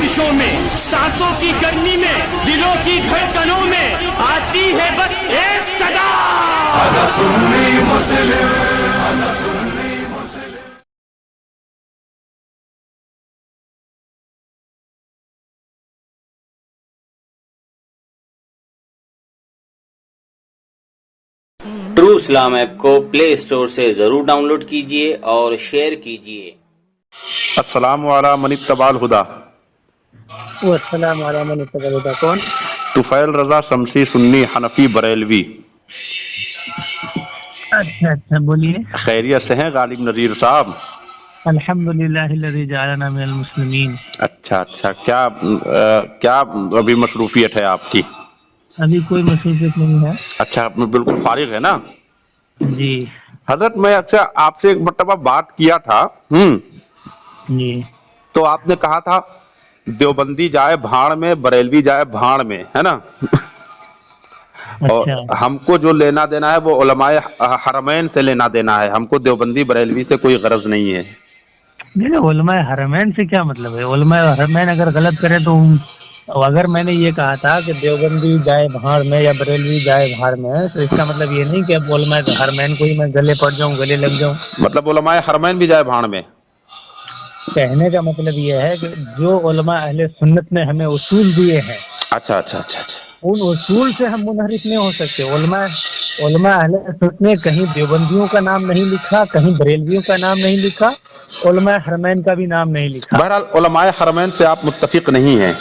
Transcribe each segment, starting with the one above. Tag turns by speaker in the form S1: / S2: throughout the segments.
S1: बारिशों में, सांसों की गर्मी में, दिलों की धड़कनों में आती है बस एक सदा,
S2: अना सुन्नी मुस्लिम।
S3: ट्रू इस्लाम ऐप को प्ले स्टोर से जरूर डाउनलोड कीजिए और शेयर कीजिए।
S4: अस्सलामु अला मन इत्तबाल हुदा।
S5: वस्सलाम अला मन इत्तबाल हुदा। कौन?
S4: तुफैल रजा शमसी सुन्नी हनफी बरेलवी।
S5: अच्छा अच्छा, बोलिए।
S4: खैरियत से हैं गालिब नज़ीर साहब?
S5: अल्हम्दुलिल्लाहिल्लज़ी जअलना मिनल मुस्लिमीन।
S4: अच्छा अच्छा, क्या अभी मसरूफियत है आपकी?
S5: अभी कोई मसरूफियत नहीं है।
S4: अच्छा, बिल्कुल फारिग है ना?
S5: जी
S4: हजरत, मैं अच्छा आपसे एक मरतबा बात किया था।
S5: जी।
S4: तो आपने कहा था देवबंदी जाए भाड़ में, बरेलवी जाए भाड़ में, है ना? और
S5: अच्छा,
S4: हमको जो लेना देना है वो उलमाए हरमैन से लेना देना है, हमको देवबंदी बरेलवी से कोई गरज नहीं है।
S5: नहीं नहीं, उलमाए हरमैन से क्या मतलब है? उलमाए हरमैन अगर गलत करे तो अगर मैंने ये कहा था कि देवबंदी जाए भाड़ में या बरेलवी जाए भाड़ में, तो इसका मतलब ये नहीं कि अब उलमाए हरमैन को ही मैं गले पड़ जाऊं, गले लग जाऊं।
S4: मतलब उलमाए हरमैन भी जाए भाड़ में?
S5: कहने का मतलब ये है कि जो उलमा अहले सुन्नत ने हमें उसूल दिए हैं,
S4: अच्छा अच्छा अच्छा अच्छा,
S5: उन उसूल से हम मुनहरिफ नहीं हो सकते। उलमा अहले सुन्नत ने कहीं देवबंदियों का नाम नहीं लिखा, कहीं बरेलवियों का नाम नहीं लिखा, उलमा हरमैन का भी नाम नहीं लिखा।
S4: बहरहाल उलमाए हरमैन से आप मुत्तफिक नहीं हैं?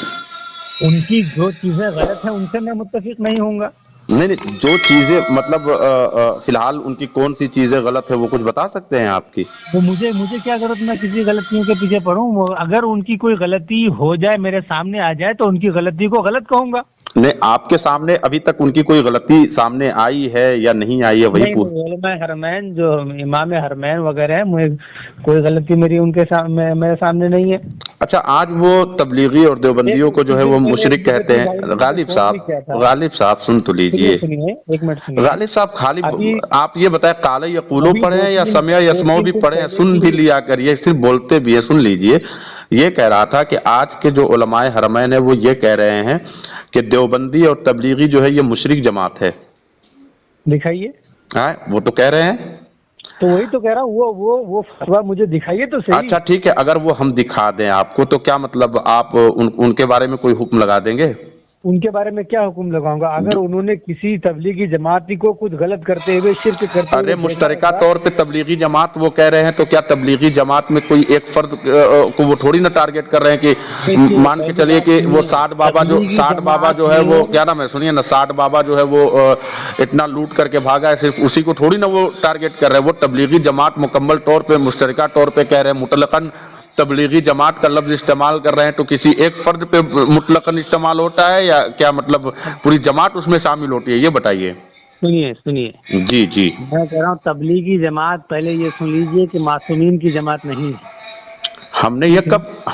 S5: उनकी जो चीजें गलत हैं उनसे मैं मुत्तफिक नहीं होऊंगा।
S4: नहीं नहीं, जो चीजें मतलब फिलहाल उनकी कौन सी चीजें गलत है वो कुछ बता सकते हैं आपकी?
S5: वो मुझे क्या जरूरत, मैं किसी गलतियों के पीछे पढ़ूं? अगर उनकी कोई गलती हो जाए, मेरे सामने आ जाए, तो उनकी गलती को गलत कहूंगा।
S4: नहीं, आपके सामने अभी तक उनकी कोई गलती सामने आई है या नहीं आई है, वही पूछ।
S5: उलमा हरमैन जो इमाम हरमैन वगैरह है, मुझे कोई गलती मेरी उनके सामने मेरे सामने नहीं है।
S4: अच्छा, आज वो तबलीगी और देवबंदियों को जो है वो मुशरिक कहते हैं। गालिब साहब सुन तो लीजिए,
S5: एक मिनट सुनिए।
S4: गालिब साहब खाली आप ये बताएं, काले यकूलो पढ़े हैं या समय यस्मौ भी पढ़े हैं? सुन भी लिया करिए, सिर्फ बोलते भी है, सुन लीजिए। ये कह रहा था कि आज के जो उलमाए हरमैन है वो ये कह रहे हैं कि देवबंदी और तबलीगी जो है ये मुशरिक जमात है।
S5: दिखाइए।
S4: हाँ, वो तो कह रहे हैं।
S5: तो वही तो कह रहा हूँ, वो फतवा मुझे दिखाइए तो सही।
S4: अच्छा ठीक है, अगर वो हम दिखा दें आपको तो क्या मतलब आप उनके बारे में कोई हुक्म लगा देंगे?
S5: उनके बारे में क्या हुक्म लगाऊंगा? अगर उन्होंने किसी तबलीगी जमाती को कुछ गलत करते हुए, शिर्क करते हुए,
S4: अरे मुश्तरका तौर पे तबलीगी जमात वो कह रहे हैं, तो क्या तबलीगी जमात में कोई एक फर्द को वो थोड़ी ना टारगेट कर रहे हैं कि मान के चलिए कि वो साठ बाबा जो है वो क्या नाम है, सुनिए ना, साठ बाबा जो है वो इतना लूट करके भागा है, सिर्फ उसी को थोड़ी ना वो टारगेट कर रहे हैं। वो तबलीगी जमात मुकम्मल तौर पे मुश्तरका तौर पे कह रहे हैं, मुतलकन तबलीगी जमात का लफ्ज इस्तेमाल कर रहे हैं, तो किसी एक फर्द पे मुतलकन इस्तेमाल होता है या क्या मतलब पूरी जमात उसमें शामिल होती है? ये बताइए।
S5: सुनिए
S4: जी जी,
S5: मैं कह रहा हूँ तबलीगी जमात, पहले ये सुन लीजिए कि मासूमीन की जमात नहीं है।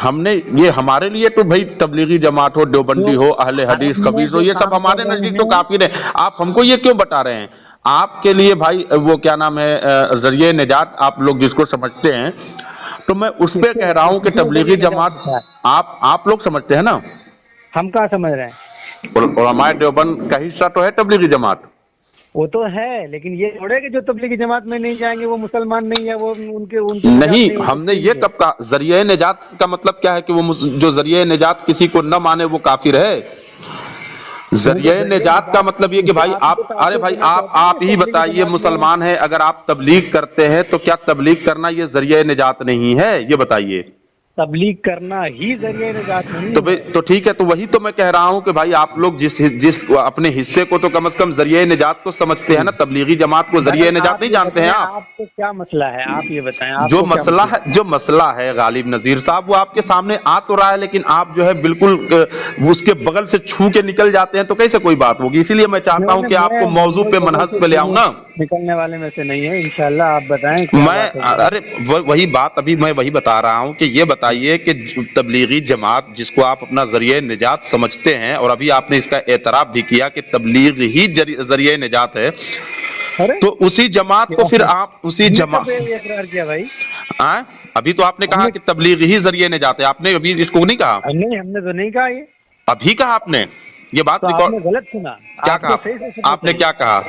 S4: हमने ये हमारे लिए तो भाई तबलीगी जमात हो, देवबंदी हो, अहले हदीस खबीस हो, ये सब हमारे नजदीक तो काफिर है। आप हमको ये क्यों बता रहे हैं? आपके लिए भाई वो क्या नाम है, जरिए निजात आप लोग जिसको समझते हैं, तो मैं उस पे कह रहा हूं कि तबलीगी जमात आप लोग समझते हैं ना।
S5: हम कहाँ समझ रहे हैं?
S4: और हमारे देवबंद का हिस्सा तो है तबलीगी जमात।
S5: वो तो है, लेकिन ये थोड़े कि जो तबलीगी जमात में नहीं जाएंगे वो मुसलमान नहीं है, वो उनके
S4: नहीं, हमने ये कब कहा? जरिए निजात का मतलब क्या है कि वो जो जरिए निजात किसी को न माने वो काफिर है। जरिए निजात का मतलब ये कि भाई अरे भाई आप ही बताइए, मुसलमान है, अगर आप तबलीग करते हैं तो क्या तबलीग करना ये जरिए निजात नहीं है? ये बताइए।
S5: तबलीग करना ही जरिए निजात नहीं
S4: तो ठीक है, तो वही तो मैं कह रहा हूं कि भाई आप लोग जिस अपने हिस्से को तो कम से कम जरिए निजात तो समझते हैं ना, तबलीगी जमात को जरिए निजात नहीं जानते हैं आप?
S5: आपको क्या मसला है, आप ये बताएं।
S4: जो मसला है गालिब नजीर साहब, वो आपके सामने आ तो रहा है, लेकिन आप जो है बिल्कुल उसके बगल से छू के निकल जाते हैं, तो कैसे कोई बात होगी? इसीलिए मैं चाहता हूं कि आपको मौजू पे मनहज पे ले आऊं ना।
S5: निकलने वाले में से नहीं है इंशाल्लाह। आप बताएं।
S4: अरे वही बात अभी मैं वही बता रहा हूं कि ये बताइए कि तबलीगी जमात जिसको आप अपना जरिए निजात समझते हैं, और अभी आपने इसका एतराफ भी किया कि तबलीग ही जरिए निजात है, तो उसी जमात को फिर आप उसी जमात
S5: इकरार किया भाई।
S4: अभी तो आपने कहा कि तबलीग ही जरिए नजात है, आपने अभी इसको नहीं कहा?
S5: नहीं, हमने तो नहीं कहा ये।
S4: अभी कहा आपने ये बात?
S5: तो आपने गलत सुना।
S4: क्या
S5: आपको
S4: कहा
S5: सही से सुना
S4: आपने?
S5: चाहिए।
S4: क्या कहा?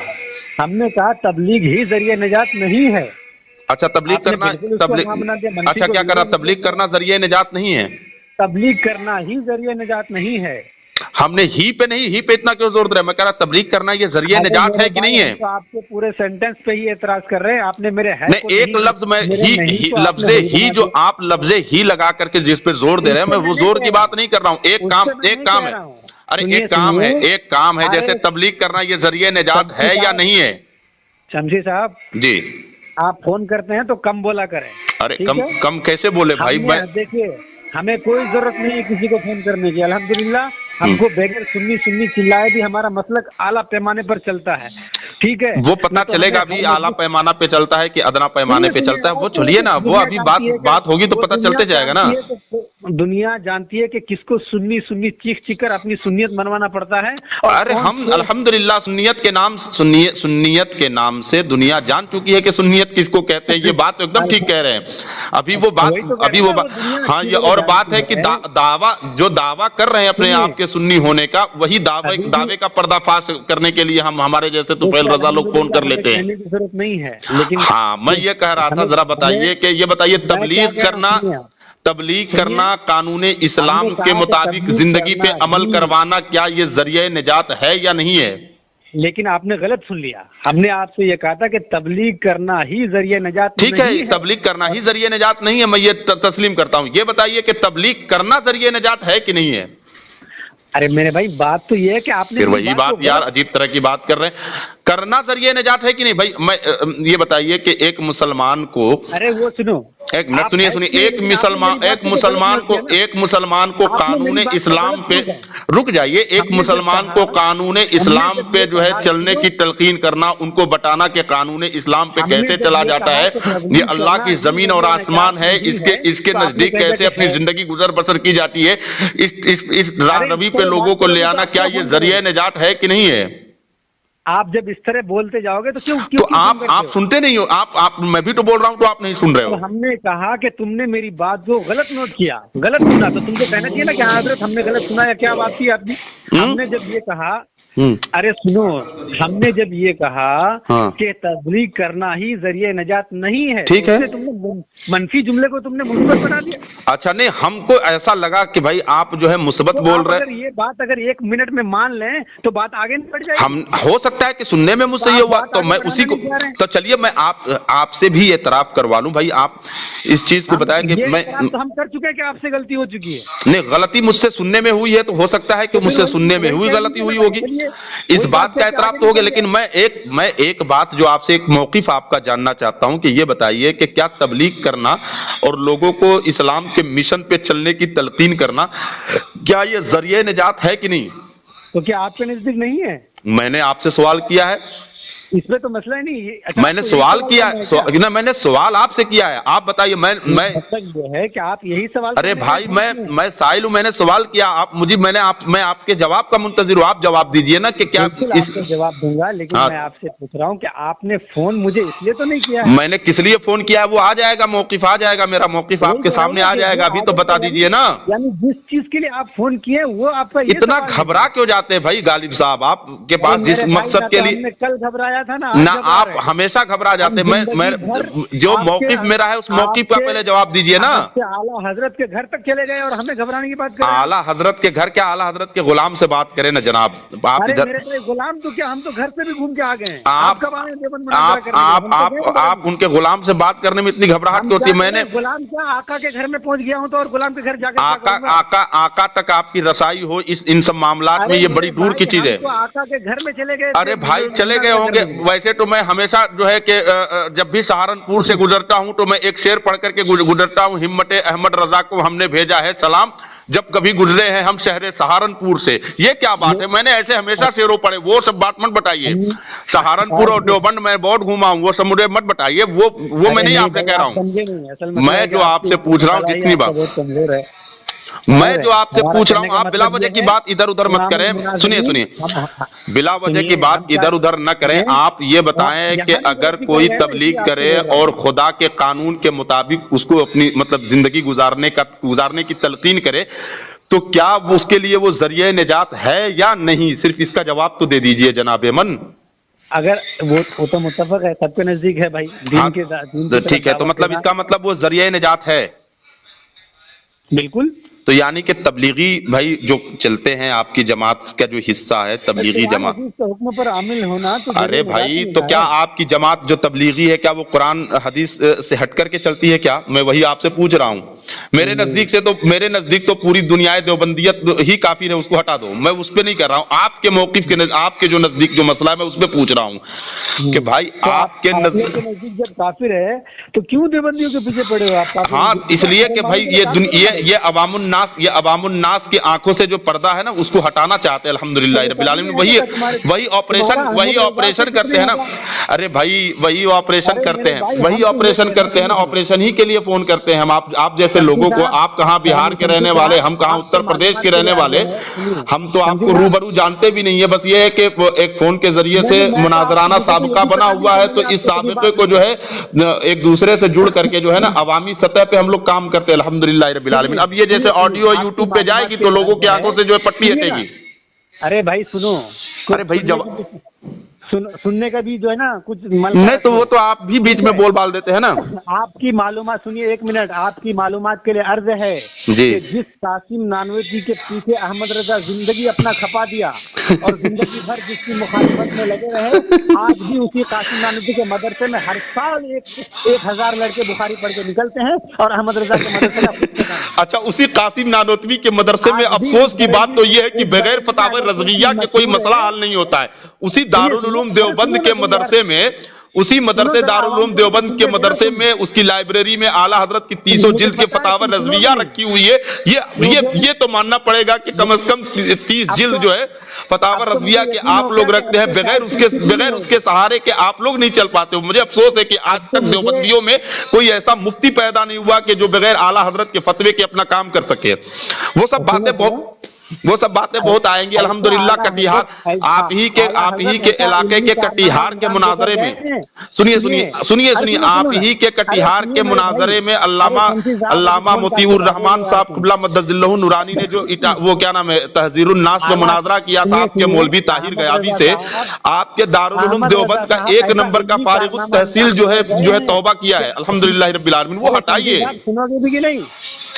S5: हमने कहा तबलीग ही जरिए निजात नहीं है।
S4: अच्छा, तबलीग
S5: आपने
S4: करना,
S5: बिल्कुल उसको
S4: तबलीग,
S5: वहाँ बना दिया, मंत्री
S4: अच्छा
S5: को
S4: क्या
S5: बिल्कुल
S4: करा?
S5: बिल्कुल
S4: तबलीग करना जरिए निजात नहीं है?
S5: तबलीग करना ही जरिए निजात नहीं है।
S4: हमने ही पे नहीं, ही पे इतना क्यों जोर दे रहे हैं? मैं कह रहा तबलीग करना ये जरिए
S5: अरे
S4: निजात
S5: मेरे
S4: है कि
S5: भाई,
S4: नहीं है?
S5: हम तो आपके पूरे सेंटेंस पे ही एतराज कर रहे हैं। आपने मेरे है
S4: नहीं,
S5: को
S4: एक
S5: नहीं,
S4: लफ्ज में
S5: मेरे
S4: ही,
S5: नहीं को
S4: लफ्जे
S5: आपने
S4: ही,
S5: नहीं
S4: जो
S5: बना
S4: आप लफ्जे ही लगा करके जिस पे जोर दे रहे हैं, मैं वो जोर की बात नहीं कर रहा हूँ। एक
S5: उससे
S4: काम,
S5: मैं
S4: एक
S5: नहीं
S4: काम
S5: कह
S4: है,
S5: रहा हूँ।
S4: अरे
S5: सुनिए,
S4: एक काम है,
S5: सुनिए।
S4: एक काम है, जैसे
S5: अरे,
S4: तबलीग करना ये जरिए निजात
S5: शमशी
S4: है या
S5: साहब,
S4: नहीं है?
S5: शमशी साहब,
S4: जी,
S5: आप फोन करते हैं तो कम बोला करें।
S4: अरे
S5: ठीक
S4: कम
S5: है?
S4: कम कैसे बोले भाई?
S5: हमने-
S4: मैं
S5: देखिए, हमें कोई जरूरत नहीं है किसी को फोन करने की। अल्हम्दुलिल्लाह हमको बगैर सुन्नी सुन्नी चिल्लाए भी हमारा मसलक आला पैमाने पर चलता है। ठीक है,
S4: वो पता
S5: नहीं तो
S4: चलेगा
S5: हमें-
S4: भी आला पैमाना पे चलता है कि अदना पैमाने पे चलता है, वो छोड़िए ना, वो अभी बात होगी तो पता चलते जाएगा ना।
S5: दुनिया जानती है कि किसको सुन्नी सुन्नी चीख चीख कर अपनी सुन्नियत मनवाना पड़ता है। और
S4: अरे
S5: कौन
S4: हम
S5: से-
S4: अल्हम्दुलिल्लाह सुन्नियत के नाम से दुनिया जान चुकी है कि सुन्नियत किसको कहते हैं। ये बात तो एकदम ठीक कह रहे हैं। अभी वो बात,
S5: वही तो कह
S4: अभी
S5: रहे
S4: वो
S5: हैं,
S4: बात,
S5: वो दुनिया
S4: हाँ, ये
S5: क्यों
S4: और बात है
S5: जानती
S4: कि
S5: है?
S4: दावा कर रहे हैं अपने
S5: सुनिए।
S4: आप के सुन्नी होने का, वही दावे का पर्दाफाश करने के लिए हमारे जैसे तुफैल रजा लोग फोन कर लेते हैं।
S5: कहने की जरूरत नहीं है, लेकिन
S4: हाँ, मैं ये कह रहा था, जरा बताइए कि ये बताइए, तबलीग करना कानून इस्लाम के मुताबिक जिंदगी पे अमल करवाना, क्या ये जरिए निजात है या नहीं है?
S5: लेकिन आपने गलत सुन लिया। हमने आपसे ये कहा था कि तबलीग करना ही जरिए निजात
S4: ठीक
S5: नहीं
S4: है, तबलीग करना ही जरिए निजात नहीं है, मैं ये तस्लीम करता हूं। ये बताइए कि तबलीग करना जरिए निजात है कि नहीं है?
S5: अरे मेरे भाई, बात तो ये है कि आपने
S4: फिर
S5: इस
S4: वही
S5: बात
S4: बात
S5: को
S4: यार,
S5: गलत-
S4: अजीब तरह की बात कर रहे हैं। करना जरिए निजात है कि नहीं भाई? मैं ये बताइए कि एक मुसलमान को,
S5: अरे वो सुनो,
S4: एक मिनट
S5: आप
S4: सुनिए,
S5: बैठ के-
S4: एक मुसलमान को
S5: आपने
S4: कानून
S5: मेरी बात को
S4: इस्लाम
S5: गलत
S4: पे,
S5: समझा।
S4: रुक जाइए, एक
S5: हमने
S4: मुसलमान
S5: जब
S4: को
S5: कहा-
S4: कानून
S5: हमने
S4: इस्लाम
S5: जब
S4: पे
S5: ये
S4: जो है
S5: कहा
S4: चलने
S5: कि
S4: की तलकीन करना, उनको बताना कि कानून इस्लाम पे
S5: हमने
S4: कैसे
S5: जब
S4: चला
S5: ये
S4: जाता
S5: कहा
S4: है,
S5: कि तबलीग
S4: ये अल्लाह
S5: करना
S4: की
S5: ही
S4: जमीन और
S5: जरिए
S4: आसमान है,
S5: निजात
S4: इसके
S5: नहीं
S4: इसके
S5: है, तो
S4: नजदीक
S5: आपने
S4: कैसे
S5: कहा
S4: अपनी
S5: कि
S4: जिंदगी गुजर बसर की जाती है, इस रवि पे
S5: इस तरह
S4: लोगों
S5: बात
S4: को ले
S5: करोगे
S4: आना,
S5: तो
S4: क्या
S5: आप
S4: ये
S5: क्या
S4: जरिए
S5: बोलोगे?
S4: निजात है कि नहीं है?
S5: आप जब इस तरह बोलते जाओगे तो क्यों
S4: तो आप सुनते नहीं हो, आप मैं भी तो बोल रहा हूं तो आप नहीं सुन रहे
S5: तो
S4: हो।
S5: हमने कहा कि तुमने मेरी बात को गलत नोट किया, गलत सुना, तो तुमको कहना चाहिए ना कि हाँ हजरत हमने गलत सुना, या क्या बात की आपने? हमने जब ये कहा, अरे सुनो, हमने जब ये कहा
S4: हाँ।
S5: कि तबलीग करना ही जरिए निजात नहीं है,
S4: ठीक है।
S5: तो तुमने मनफी जुमले को तुमने मुस्बत बना दिया।
S4: अच्छा, नहीं, हमको ऐसा लगा कि भाई आप जो है मुस्बत
S5: तो
S4: बोल
S5: आप
S4: रहे
S5: अगर ये बात अगर 1 मिनट में मान लें तो बात आगे नहीं बढ़ जाएगी।
S4: हम, हो सकता है कि सुनने में मुझसे ये
S5: आप
S4: हुआ,
S5: बात
S4: तो
S5: आगे
S4: मैं
S5: बढ़ाने
S4: उसी को,
S5: नहीं जा रहे हैं।
S4: तो चलिए मैं आपसे भी एतराफ करवा लूं भाई, आप इस चीज को बताया कि
S5: ये
S4: मैं,
S5: इकरार तो हम कर चुके हैं कि आपसे गलती हो चुकी है।
S4: नहीं, गलती मुझसे सुनने में हुई है, तो हो सकता है कि मुझसे सुनने में हुई गलती हुई होगी, इस बात का एतराफ तो हो गया। लेकिन मैं एक बात जो आपसे, एक मौकिफ आपका जानना चाहता हूं कि ये बताइए कि क्या तबलीग करना और लोगों को इस्लाम के मिशन पे चलने की तलकीन करना, क्या ये जरिए निजात है कि नहीं?
S5: तो क्या आपके नजदीक नहीं है?
S4: मैंने आपसे सवाल किया है,
S5: इसमें तो मसला ही नहीं है। अच्छा,
S4: मैंने
S5: तो
S4: सवाल
S5: यही
S4: किया
S5: करना है क्या?
S4: ना, मैंने सवाल आपसे किया है, आप बताइए। मैं
S5: मतलब ये है कि आप यही सवाल
S4: अरे
S5: करने
S4: भाई,
S5: के लिए
S4: मैं साइल हूं, मैंने सवाल किया, आप मुझे, मैं आपके जवाब का मुंतजिर हूं, आप जवाब दीजिए ना कि क्या
S5: बिल्कुल
S4: इस,
S5: आपको जवाब दूंगा, लेकिन
S4: हाँ।
S5: मैं आपसे पूछ रहा हूँ कि आपने फोन मुझे इसलिए तो नहीं किया है।
S4: मैंने किस लिए फोन किया है वो आ जाएगा, मौकिफ आ जाएगा, मेरा मौकिफ आपके सामने आ जाएगा, अभी तो बता दीजिए ना।
S5: यानी जिस चीज के लिए आप फोन किए वो आपका ये
S4: इतना
S5: सवाल है।
S4: घबरा क्यों जाते हैं भाई गालिब साहब, आपके पास
S5: मेरे
S4: जिस
S5: भाई,
S4: मकसद
S5: ना
S4: के
S5: तो
S4: लिए,
S5: हमने कल घबराया था ना
S4: ना आप हमेशा घबरा जाते हैं। मैं जो मौकिफ मेरा है उस मौकिफ का पहले जवाब दीजिए ना।
S5: आला हजरत के घर तक चले गए और हमें घबराने की बात कर रहे हैं।
S4: आला हजरत के घर क्या, आला हजरत के गुलाम से बात करें ना जनाब, आप
S5: अरे
S4: इधर,
S5: मेरे भाई, गुलाम तो क्या, हम तो घर से भी घूम के आ गए हैं।
S4: आप
S5: कब आए देवबंद मुनाज़रा करने? हम तो गए थे
S4: आप उनके गुलाम से बात करने में इतनी घबराहट
S5: हम
S4: क्यों होती है?
S5: क्या
S4: मैंने
S5: करें, गुलाम क्या, आका के घर में पहुंच गया हूं तो और गुलाम के घर जाकर क्या करूंगा?
S4: आका तक आपकी रसाई हो इन सब मामलात में,
S5: अरे
S4: ये
S5: मेरे
S4: बड़ी दूर
S5: भाई,
S4: की चीज है।
S5: हम तो आका के घर में चले गए।
S4: अरे भाई चले गए होंगे, वैसे तो मैं हमेशा जो है कि जब भी सहारनपुर से गुजरता हूं तो मैं एक शेर पढ़ करके गुजरता हूं, हिम्मते अहमद रजा को हमने भेजा है सलाम, जब कभी गुजरे हैं हम शहर सहारनपुर से। ये क्या बात है? मैंने ऐसे हमेशा शेरों पढ़े, वो सब बात मत बताइए। सहारनपुर और देवबंद मैं बहुत घूमा हूं, वो सब मुझे मत बताइए, वो मैं नहीं आपसे कह रहा हूं। मैं जो आपसे पूछ रहा हूं, जितनी बात, मैं जो आपसे पूछ रहा हूँ, आप बिला वजह की बात इधर उधर मत करें। सुनिए, बिला वजह की बात इधर उधर न करें। आप ये बताएं कि अगर कोई तबलीग करे और खुदा के कानून के मुताबिक उसको अपनी मतलब जिंदगी गुजारने की तलकीन करे, तो क्या उसके लिए वो जरिए निजात है या नहीं? सिर्फ इसका जवाब तो दे दीजिए जनाब मन।
S5: अगर वो तो मुत्तफक है, सबके नजदीक है भाई, दीन के
S4: ठीक है, तो मतलब इसका मतलब वो जरिए निजात है।
S5: बिल्कुल।
S4: तो यानी कि तबलीगी भाई जो चलते हैं, आपकी जमात का जो हिस्सा है तबलीगी जमात,
S5: हुक्म पर आमिल होना तो
S4: अरे भाई तो क्या आपकी जमात जो तबलीगी है क्या वो कुरान हदीस से हट करके चलती है क्या? मैं वही आपसे पूछ रहा हूँ। मेरे नजदीक तो पूरी दुनिया देवबंदियत ही काफी है, उसको हटा दो। मैं उस पर नहीं कर रहा हूँ, आपके मौकिफ के आपके जो नजदीक जो मसला है मैं उस पर पूछ रहा हूँ कि भाई आपके
S5: नजदीक जब काफिर है तो क्यों देवबंदियों के पीछे पड़े हो आप?
S4: हाँ, इसलिए कि भाई ये अवामुन्नास की आंखों से जो पर्दा है ना उसको हटाना चाहते हैं। अल्हम्दुलिल्लाह रब्बिल आलमीन वही ऑपरेशन करते हैं ना। अरे भाई वही ऑपरेशन करते हैं ना, ऑपरेशन ही के लिए फोन करते हैं हम। आप जैसे लोगों को, आप कहाँ बिहार के रहने वाले, हम कहाँ उत्तर प्रदेश के रहने वाले, हम तो आपको रूबरू जानते भी नहीं है। बस ये है कि एक फोन के जरिए से मुनाजराना साबिका बना हुआ है, तो इस साबिके को जो है एक दूसरे से जुड़ करके जो है ना अवामी सतह पे हम लोग काम करते हैं अल्हम्दुलिल्लाह रब्बिल आलमीन। अब ये जैसे ऑडियो यूट्यूब पे जाएगी तो लोगों की आंखों से जो है पट्टी हटेगी।
S5: अरे भाई सुनो,
S4: अरे भाई जब
S5: सुनने का भी जो है ना कुछ
S4: नहीं, तो वो तो आप भी बीच में बोल बाल देते हैं ना।
S5: आपकी मालूमात सुनिए, एक मिनट, आपकी मालूमात के लिए अर्ज है
S4: जी।
S5: कि जिस कासिम नानवती के पीछे अहमद रजा जिंदगी अपना खपा दिया और जिंदगी भर जिसकी मुखालिफत में लगे रहे, आज भी उसी कासिम नानवती के मदरसे में हर साल 1000 लड़के बुखारी पढ़ के निकलते हैं और अहमद रजा के मदरसे में। अच्छा,
S4: उसी कासिम नानवती के मदरसे में अफसोस की बात तो ये है कि बगैर फतावा रज़विया के कोई मसला हल नहीं होता है। उसी दारुल उलूम देवबंद के मदरसे में, उसी मदरसे दारुल उलूम देवबंद के मदरसे में उसकी लाइब्रेरी में आला हजरत की 300 जिल्द के फतावा रज़विया रखी हुई है। ये तो मानना पड़ेगा कि कम से कम 30 जिल्द जो है फतावा रज़विया के आप लोग रखते हैं, बगैर उसके सहारे के आप लोग नहीं चल पाते हो। मुझे अफसोस है कि आज तक देवबंदियों में कोई ऐसा मुफ्ती पैदा नहीं हुआ कि जो बगैर आला हजरत के फतवे के अपना काम कर सके। वो सब बातें बहुत आएंगी अल्हम्दुलिल्लाह। कटिहार, आप ही के इलाके के कटिहार के मुनाजरे में, सुनिए, आप ही के कटिहार के मुनाजरे में अल्लामा मोतीउर रहमान साहब क़िबला मद्दजिल्लहु नूरानी ने जो वो क्या नाम है तहज़ीरुन नास में मुनाजरा किया था आपके मौलवी ताहिर गयाबी से, आपके दारुल उलूम देवबंद का 1 नंबर का फारिगुत तहसील जो है तौबा किया है अल्हम्दुलिल्लाह रब्बिल आलमीन। वो हटाइए।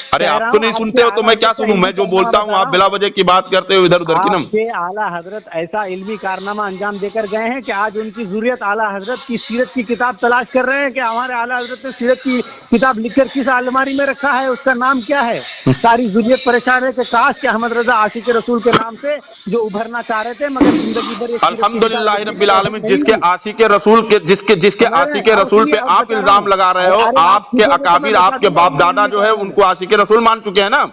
S4: अरे आप तो नहीं सुनते हो तो मैं क्या सुनूं? मैं जो बोलता हूं आप बिला वजह की बात करते हो इधर उधर की ना।
S5: आपके आला हजरत ऐसा इल्मी कारनामा अंजाम देकर गए हैं कि आज उनकी ज़ुर्रियत आला हजरत की सीरत की किताब तलाश कर रहे हैं कि हमारे आला हजरत ने सीरत की किताब लिखकर किस अलमारी में रखा है, उसका नाम क्या है। सारी ज़ुर्रियत परेशान है कि काश के अहमद रजा आशिक रसूल के नाम से जो उभरना चाह रहे थे, मगर जिंदगी भर
S4: अल्हम्दुलिल्लाह रब्बिल आलमीन जिसके आशिक रसूल पे आप इल्जाम लगा रहे हो, आपके अकाबिर आपके बाप दादा जो है उनको आशिक रसूल मान चुके हैं ना।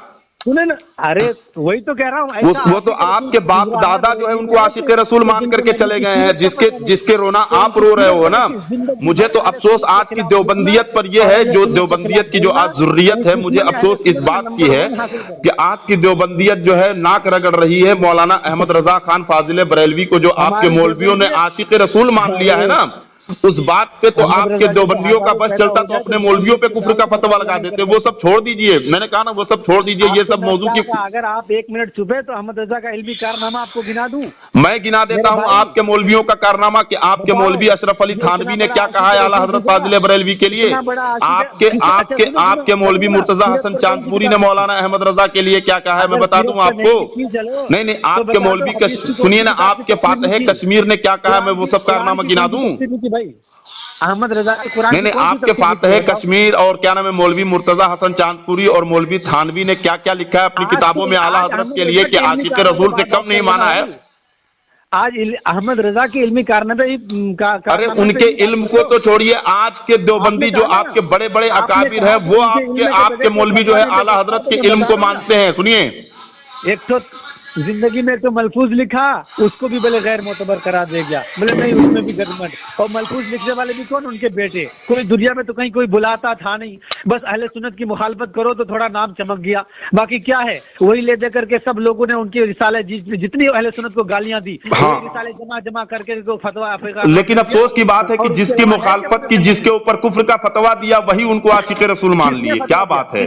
S5: सुने ना, अरे वही तो कह रहा हूँ,
S4: वो तो आपके बाप दादा जो है उनको आशिक रसूल मान करके चले गए हैं, जिसके रोना आप रो रहे हो ना। मुझे तो अफसोस आज की देवबंदियत पर यह है, जो देवबंदियत की जो आज ज़ुर्रियत है, मुझे अफसोस इस बात की है कि आज की देवबंदियत जो है नाक रगड़ रही है मौलाना अहमद रजा खान फाजिल बरेलवी को, जो आपके मौलवियों ने आशिक रसूल मान लिया है ना। उस बात पे तो आपके देवबंदियों का बस चलता तो अपने मौलवियों पे कुफ्र का फतवा लगा देते। वो सब छोड़ दीजिए, मैंने कहा ना वो सब छोड़ दीजिए। ये सब मौजू की,
S5: अगर आप 1 मिनट चुपे तो अहमद रजा का इल्मी कारनामा आपको गिना दूं।
S4: मैं गिना देता हूं आपके मौलवियों का कारनामा कि आपके मौलवी अशरफ अली थानवी ने क्या कहा है आला हजरत फाजिल बरेलवी के लिए। आपके मौलवी मुर्तजा हसन चांदपुरी ने मौलाना अहमद रजा के लिए क्या कहा है मैं बता दूं आपको। नहीं, आपके मौलवी सुनिए ना, आपके फातह कश्मीर ने क्या कहा है मैं वो सब कारनामा गिना दूं।
S5: अहमद रजा
S4: नहीं, आपके फातह कश्मीर और क्या नाम है मौलवी मुर्तजा हसन चांदपुरी और मौलवी थानवी ने क्या क्या लिखा है अपनी किताबों में आला हजरत के लिए कि आशिक रसूल से कम नहीं माना है।
S5: आज अहमद रजा के इल्मी कारनामे
S4: अरे उनके इल्म को तो छोड़िए, आज के देवबंदी जो आपके बड़े बड़े अकाबिर है वो आपके मौलवी जो है आला हजरत के इल्म को मानते हैं। सुनिए,
S5: जिंदगी में तो मलफूज लिखा, उसको भी बोले गैर मोतबर करा दे गया, बोले नहीं उसमें भी गड़बड़। और मलफूज लिखने वाले भी कौन? उनके बेटे। कोई दुनिया में तो कहीं कोई बुलाता था नहीं, बस अहले सुन्नत की मुखालफत करो तो थोड़ा नाम चमक गया, बाकी क्या है वही ले दे करके सब लोगों ने उनके रिसाले जितनी अहले सुन्नत को गालियां दी,
S4: हाँ।
S5: रिसाले जमा जमा करके तो फतवा
S4: लेकिन अफसोस की बात है कि जिसकी मुखालफत की, जिसके ऊपर कुफ्र का फतवा दिया, वही उनको आशिक रसूल मान लिए। क्या बात है?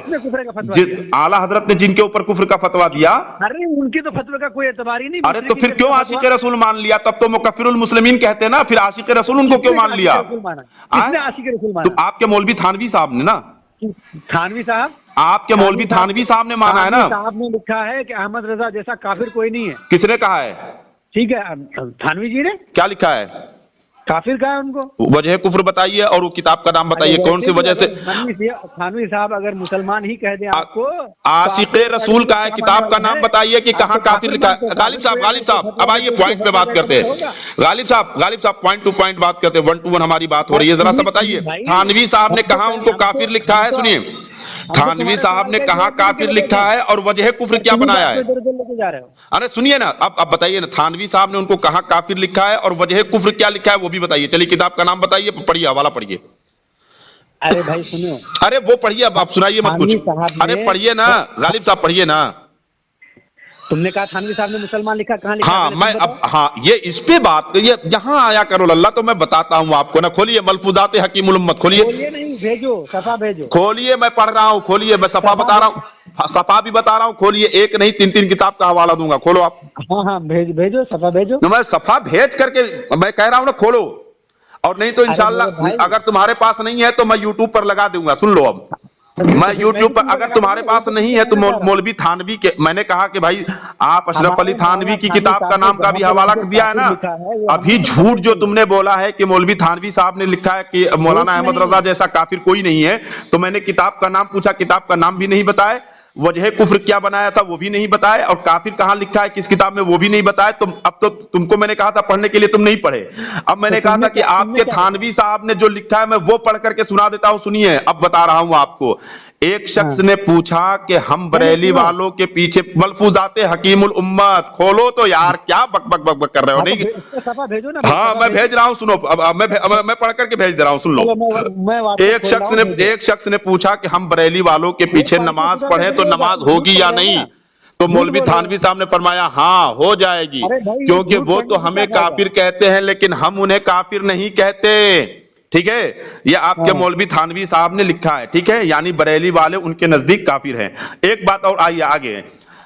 S4: जिस आला हजरत ने जिनके ऊपर कुफ्र का फतवा दिया,
S5: अरे उनकी तो फतवे का कोई एतबार ही नहीं।
S4: अरे तो फिर क्यों आशिक रसूल मान लिया? तब तो मुकफ्फिरुल मुस्लिमीन कहते हैं ना, फिर आशिक रसूल उनको क्यों मान लिया?
S5: आशिक रसूल माना?
S4: तो आपके मौलवी थानवी साहब ने ना,
S5: थानवी साहब,
S4: आपके मौलवी थानवी साहब ने माना है ना।
S5: साहब ने लिखा है कि अहमद रजा जैसा काफिर कोई नहीं है।
S4: किसने कहा है?
S5: ठीक है, थानवी जी ने
S4: क्या लिखा है?
S5: काफिर कहा है उनको।
S4: वजह कुफ्र बताइए और वो किताब का नाम बताइए, कौन सी वजह से?
S5: थानवी साहब अगर मुसलमान ही कह दें आपको,
S4: आशिक रसूल का है, किताब का नाम बताइए कि कहाँ काफिर लिखा है। गालिब साहब अब आइए पॉइंट पे बात करते हैं। गालिब साहब पॉइंट टू पॉइंट बात करते हैं, 1 to 1 हमारी बात हो रही है, जरा सा बताइए। थानवी साहब ने कहा उनको काफिर लिखा है, सुनिए, थानवी साहब ने कहा काफिर लिखा है और वजह कुफ्र क्या बनाया है? अरे सुनिए ना, अब बताइए ना, थानवी साहब ने उनको कहा काफिर लिखा है और वजह कुफ्र क्या लिखा है वो भी बताइए। चलिए किताब का नाम बताइए, पढ़िए, हवाला पढ़िए।
S5: अरे भाई सुनिए,
S4: अरे वो पढ़िए, अब आप सुनाइए मत कुछ। अरे पढ़िए ना गालिब साहब, पढ़िए ना।
S5: तुमने कहा थानवी साहब ने मुसलमान लिखा, कहाँ लिखा?
S4: हाँ मैं अब, हाँ ये इस पे बात, ये यहाँ आया करो अल्लाह, तो मैं बताता हूँ आपको ना। खोलिए मलफूजात हकीमुल उम्मत, खोलिए।
S5: नहीं भेजो, सफा भेजो।
S4: खोलिए, मैं पढ़ रहा हूँ, खोलिए, मैं सफा बता रहा हूँ, सफा भी बता रहा हूँ। खोलिए, एक नहीं 3 किताब का हवाला दूंगा, खोलो आप।
S5: हाँ भेजो, सफा भेजो।
S4: तो मैं सफा भेज करके मैं कह रहा हूँ ना, खोलो, और नहीं तो इंशाल्लाह अगर तुम्हारे पास नहीं है तो मैं यूट्यूब पर लगा दूंगा। सुन लो, अब मैं यूट्यूब पर, अगर तुम्हारे पास नहीं है तो मौलवी थानवी के, मैंने कहा कि भाई आप अशरफ अली थानवी की किताब का नाम का भी हवाला दिया है ना। अभी झूठ जो तुमने बोला है कि मौलवी थानवी साहब ने लिखा है कि मौलाना अहमद रजा जैसा काफिर कोई नहीं है, तो मैंने किताब का नाम पूछा, किताब का नाम भी नहीं बताया, वजह कुफ्र क्या बनाया था वो भी नहीं बताया, और काफिर कहाँ लिखा है किस किताब में वो भी नहीं बताया। तुम अब तो तुमको मैंने कहा था पढ़ने के लिए, तुम नहीं पढ़े। अब मैंने कहा था कि आपके थानवी साहब ने जो लिखा है मैं वो पढ़ करके सुना देता हूं, सुनिए। अब बता रहा हूं आपको, एक शख्स ने पूछा कि हम बरेली वालों के पीछे मलफूजाते हकीमुल उम्मत, खोलो तो यार, क्या बक बक बक बक कर रहे हो? नहीं
S5: भेजो ना।
S4: हाँ मैं भेज रहा हूँ, सुनो, अब मैं पढ़ करके भेज दे रहा हूँ, सुन लो। एक शख्स ने पूछा कि हम बरेली वालों के पीछे नमाज पढ़े तो नमाज होगी या नहीं? तो मौलवी थानवी साहब ने फरमाया हाँ हो जाएगी, क्योंकि वो तो हमें काफिर कहते हैं लेकिन हम उन्हें काफिर नहीं कहते। ठीक है, ये आपके मौलवी थानवी साहब ने लिखा है, ठीक है, यानी बरेली वाले उनके नजदीक काफिर हैं। एक बात और, आइए आगे।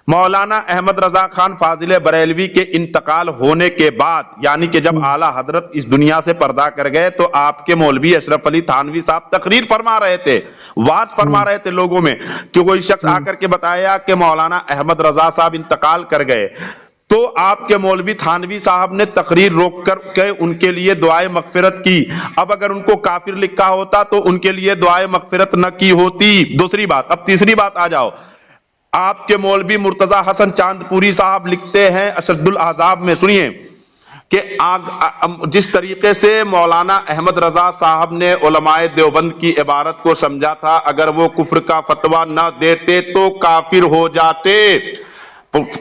S4: मौलाना अहमद रजा खान फाजिल बरेलवी के इंतकाल होने के बाद, यानी कि जब आला हजरत इस दुनिया से पर्दा कर गए, तो आपके मौलवी अशरफ अली थानवी साहब तकरीर फरमा रहे थे, वाज फरमा रहे थे लोगों में, कि कोई शख्स आकर के बताया कि मौलाना अहमद रजा साहब इंतकाल कर गए, तो आपके मौलवी थानवी साहब ने तकरीर रोक कर के उनके लिए दुआए मगफिरत की। अब अगर उनको काफिर लिखा होता तो उनके लिए दुआए मगफिरत न की होती। दूसरी बात, अब तीसरी बात आ जाओ। आपके मौलवी मुर्तजा हसन चांदपुरी साहब लिखते हैं अशद्दुल अहज़ाब में, सुनिए, कि जिस तरीके से मौलाना अहमद रजा साहब ने उलमाए देवबंद की इबारत को समझा था, अगर वो कुफ्र का फतवा न देते तो काफिर हो जाते,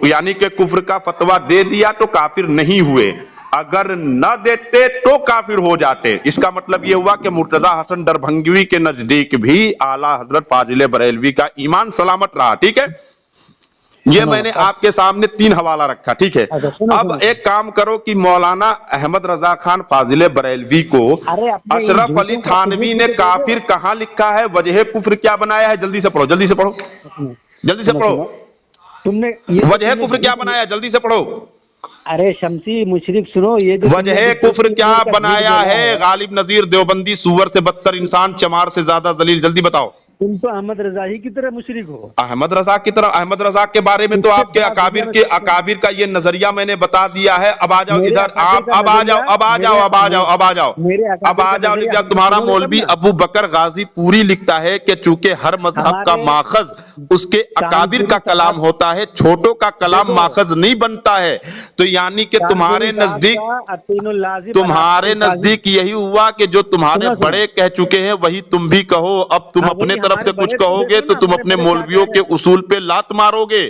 S4: यानी कि कुफ्र का फतवा दे दिया तो काफिर नहीं हुए, अगर न देते तो काफिर हो जाते। इसका मतलब यह हुआ कि मुर्तजा हसन दरभंगी के नजदीक भी आला हजरत फाजिल बरेलवी का ईमान सलामत रहा। ठीक है, ये मैंने आपके सामने 3 हवाला रखा, ठीक है। अब एक काम करो कि मौलाना अहमद रजा खान फाजिल बरेलवी को अशरफ अली थानवी ने काफिर कहाँ लिखा है, वजह कुफ्र क्या बनाया है, जल्दी से पढ़ो, जल्दी से पढ़ो, जल्दी से पढ़ो।
S5: तुमने
S4: वजह कुफ्र क्या बनाया, जल्दी से पढ़ो।
S5: अरे शमसी मुशरिक सुनो, ये
S4: वजह कुफ्र क्या बनाया है? गालिब नजीर देवबंदी सुअर से बदतर इंसान, चमार से ज्यादा जलील, जल्दी बताओ।
S5: तुम तो अहमद रजा ही की तरह मुशरिक हो।
S4: अहमद रजा की तरह? अहमद रजा के बारे में तो आपके अकाबिर का ये नजरिया मैंने बता दिया है। अब आ जाओ इधर, आप अब आ जाओ। तुम्हारा मौलवी अबू बकर गाजी पूरी लिखता है कि चूंकि हर मजहब का माखज उसके अकाबिर का कलाम होता है, छोटों का कलाम माखज नहीं बनता है, तो यानी कि तुम्हारे नजदीक यही हुआ कि जो तुम्हारे बड़े कह चुके हैं वही तुम भी कहो। अब तुम अपने तरफ से कुछ कहोगे तो तुम अपने मौलवियों के उसूल पे लात मारोगे।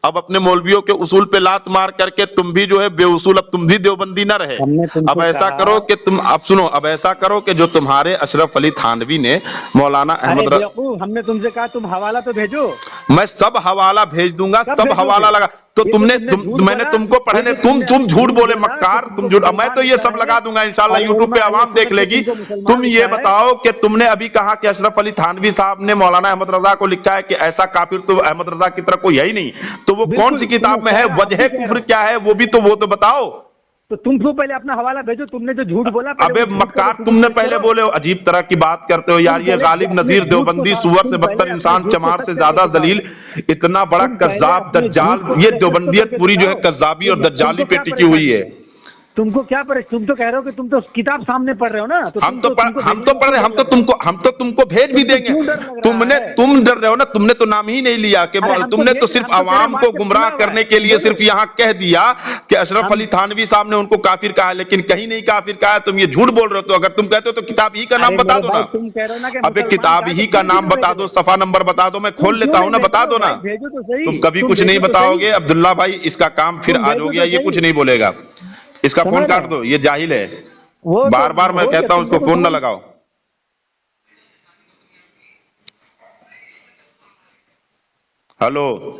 S4: अब अपने मौलवियों के उसूल पे लात मार करके तुम भी जो है बेउसूल, अब तुम भी देवबंदी ना रहे।
S5: हमने तुमको
S4: अब ऐसा
S5: कहा-
S4: करो कि तुम, अब सुनो, अब ऐसा करो कि जो तुम्हारे अशरफ अली थानवी ने मौलाना
S5: अरे
S4: अहमद
S5: बेवकूफ, हमने तुमसे कहा तुम हवाला तो भेजो।
S4: मैं सब हवाला भेज दूंगा,
S5: कब
S4: सब
S5: भेजोगे?
S4: हवाला लगा तो
S5: ये
S4: तुमने
S5: तुमने झूठ
S4: मैंने
S5: बोला,
S4: तुमको पढ़ने,
S5: ये
S4: तुम
S5: तुमने
S4: झूठ बोले
S5: बोला,
S4: मक्कार,
S5: कि
S4: तुम
S5: तुमको
S4: झूठ। मैं तो ये सब
S5: मुसलमान
S4: लगा दूंगा इंशाल्लाह,
S5: और
S4: यूट्यूब पे
S5: उलमा
S4: आवाम देख
S5: ने
S4: लेगी।
S5: तुमको मुसलमान
S4: तुम ये
S5: लिखा है।
S4: बताओ कि तुमने अभी कहा कि अशरफ अली थानवी साहब ने मौलाना अहमद रजा को लिखा है कि ऐसा काफिर तो अहमद रजा की तरह कोई है ही नहीं, तो वो
S5: बिल्कुल,
S4: कौन सी किताब में है?
S5: तुमने कहा,
S4: वजह
S5: आप ही कह
S4: कुफ्र
S5: रहे हो।
S4: क्या है वो तो बताओ।
S5: तो तुम क्यों पहले अपना हवाला भेजो, तुमने जो झूठ बोला पहले
S4: अबे
S5: वो झूठ
S4: मक्कार,
S5: को
S4: तुमने
S5: तुम
S4: पहले
S5: करो।
S4: बोले हो, अजीब तरह की बात करते हो यार।
S5: तुम
S4: ये
S5: पहले
S4: गालिब
S5: अपने
S4: नजीर
S5: झूठ को
S4: देवबंदी
S5: तुम
S4: सुअर से
S5: पहले
S4: बदतर
S5: अपने
S4: इंसान,
S5: झूठ को
S4: चमार से
S5: सत्य
S4: ज्यादा
S5: बताओ।
S4: जलील, इतना बड़ा
S5: तुम पहले
S4: कज्जाब
S5: अपने
S4: दज्जाल,
S5: झूठ को
S4: ये
S5: सत्य
S4: देवबंदियत
S5: करके
S4: पूरी जो है
S5: दिखाओ।
S4: कज्जाबी और
S5: तुमको
S4: दज्जाली पे
S5: क्या
S4: टिकी हुई है।
S5: तुमको क्या तुम तो कह रहे हो कि तुम तो किताब सामने पढ़ रहे हो ना, तो
S4: हम तो पढ़ रहे, हम तो तुमको भेज भी
S5: तुमको
S4: देंगे।
S5: क्यों डर लग रहा है?
S4: तुम डर रहे हो ना, तुमने तो नाम ही नहीं लिया कि
S5: अरे हम तो
S4: तुमने तो
S5: भेज-
S4: सिर्फ
S5: हम तो तेरे
S4: आवाम को
S5: व्हाट्सएप
S4: गुमराह
S5: खुला हुआ
S4: करने
S5: है।
S4: के लिए
S5: बोलो।
S4: सिर्फ यहाँ कह दिया कि अशरफ अली थानवी साहब ने उनको काफिर कहा है, लेकिन कहीं नहीं काफिर कहा है। तुम ये झूठ बोल रहे हो। तो अगर तुम कहते हो तो किताब ही का नाम
S5: अरे
S4: बता
S5: मेरे
S4: दो
S5: भाई,
S4: ना।
S5: तुम कह रहे हो ना कि
S4: अबे
S5: मुसलमान
S4: किताब
S5: कहा,
S4: ही
S5: तो
S4: का
S5: तुम
S4: नाम
S5: क्यों
S4: बता
S5: नहीं
S4: दो,
S5: भेजो?
S4: सफा नंबर बता दो, मैं
S5: तुम
S4: खोल
S5: क्यों
S4: लेता हूँ ना,
S5: नहीं
S4: बता
S5: भेजो
S4: दो ना।
S5: भाई, भेजो तो सही।
S4: तुम कभी
S5: तुम
S4: कुछ नहीं
S5: भेजो तो
S4: बताओगे
S5: सही।
S4: अब्दुल्ला भाई, इसका काम फिर
S5: तुम
S4: आज
S5: भेजो
S4: हो
S5: तो
S4: गया, ये
S5: सही।
S4: कुछ नहीं बोलेगा। इसका फोन
S5: समझ
S4: काट
S5: रहे?
S4: दो, ये जाहिल है।
S5: वो तो
S4: बार बार मैं
S5: हो
S4: कहता
S5: गया,
S4: हूँ उसको
S5: तुमको
S4: फोन ना
S5: समझ-
S4: लगाओ। हेलो।